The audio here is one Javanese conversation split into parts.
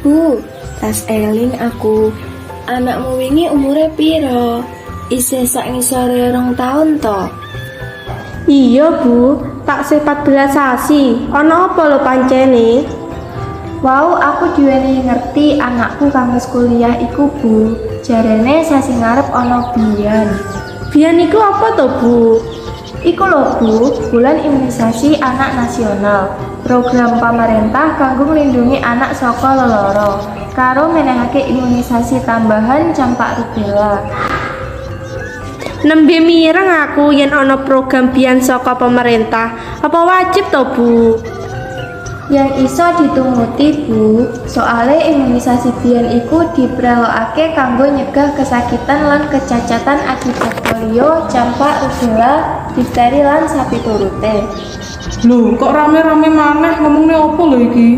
Bu, tas eling aku. Anakmu wingi umure piro? Isih sak ngisore 2 tahun to? Iya Bu, tak 14 sasi. Ana apa lo pancene? Wow, aku diwenehi ngerti anakku kampus kuliah iku Bu. Jarene sasi ngarep ana biyen. Biyen iku apa to Bu? Iku lho Bu, bulan imunisasi anak nasional. Program pemerintah kanggo nglindhungi anak saka lelara. Karo menehake imunisasi tambahan campak rubella. Nembe mireng aku yen ana program biyen saka pemerintah. Apa wajib to Bu? Yang iso ditumuti Bu, soale imunisasi biyen iku diprelokake kanggo nyegah kesakitan lan kecacatan akibat polio, campak, rubella, difteri lan sapiturute. Loh, kok rame-rame maneh ngomongnya apa lho iki?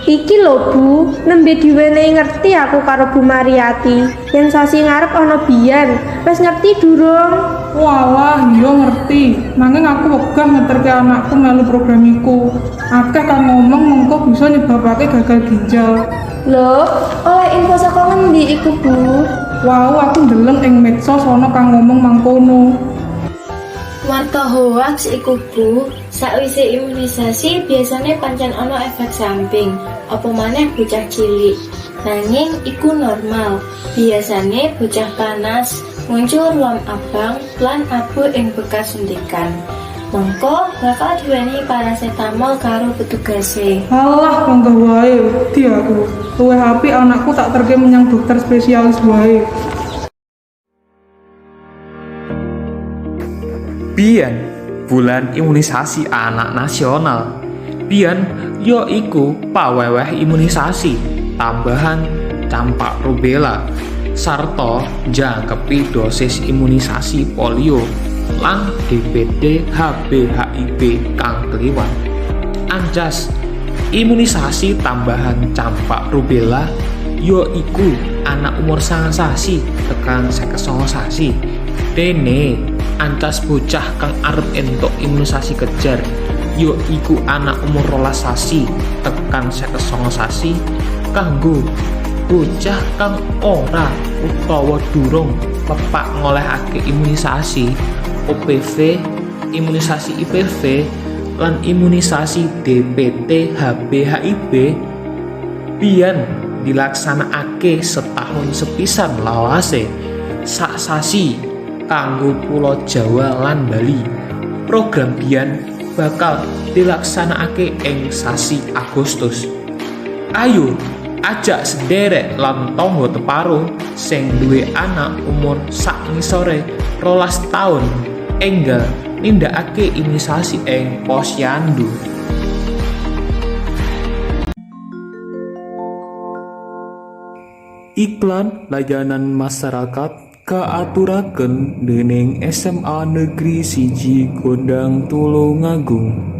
Iki lho Bu, nembe diwenehi ngerti aku karo Bu Mariati. Yen sasi ngarep ana biyen. Wis ngerti durung? Walah, iya ngerti. Nanging aku wegah ngeterke anakku melu program iku. Akeh kan ngomong mengko bisa nyebabake gagal ginjal. Loh, oleh info saka ngendi iku Bu? Wow, aku ndeleng ing medsos ana kang ngomong mangkono. Warta hoax iku Bu, sakwise imunisasi biasanya pancen ana efek samping, apa maneh bocah cilik. Nanging iku normal. Biasane bocah panas, muncul ruam abang lan abu ing bekas suntikan. Mengko bakal diwenehi paracetamol karo petugase. Alah, bangga wae, wedi aku. Luwih apik anakku tak terke menyang dokter spesialis wae. Biyen bulan imunisasi anak nasional. Biyen ya iku paweweh imunisasi tambahan campak rubella sarta jangkepi dosis imunisasi polio lan DPD HB HIV kang kliwat. Anjas imunisasi tambahan campak rubella ya iku anak umur 9 sasi tekan 59 sasi. Dene ancas bocah kang arep entuk imunisasi kejar ya iku anak umur 12 sasi tekan 59 sasi kanggo bocah kang ora utawa durung pepak ngolehake imunisasi OPV, imunisasi IPV lan imunisasi DPT HB HIV biyen dilaksanakake setahun sepisan lawase sak sasi kanggo Pulo Jawa lan Bali. Program biyen bakal dilaksanakake ing sasi Agustus. Ayo ajak sederek lan tangga teparo sing duwe anak umur sak ngisore 12 taun enggal nindakake imunisasi ing posyandu. Iklan layanan masyarakat kaaturaken dening SMA Negeri 1 Gondang Tulungagung.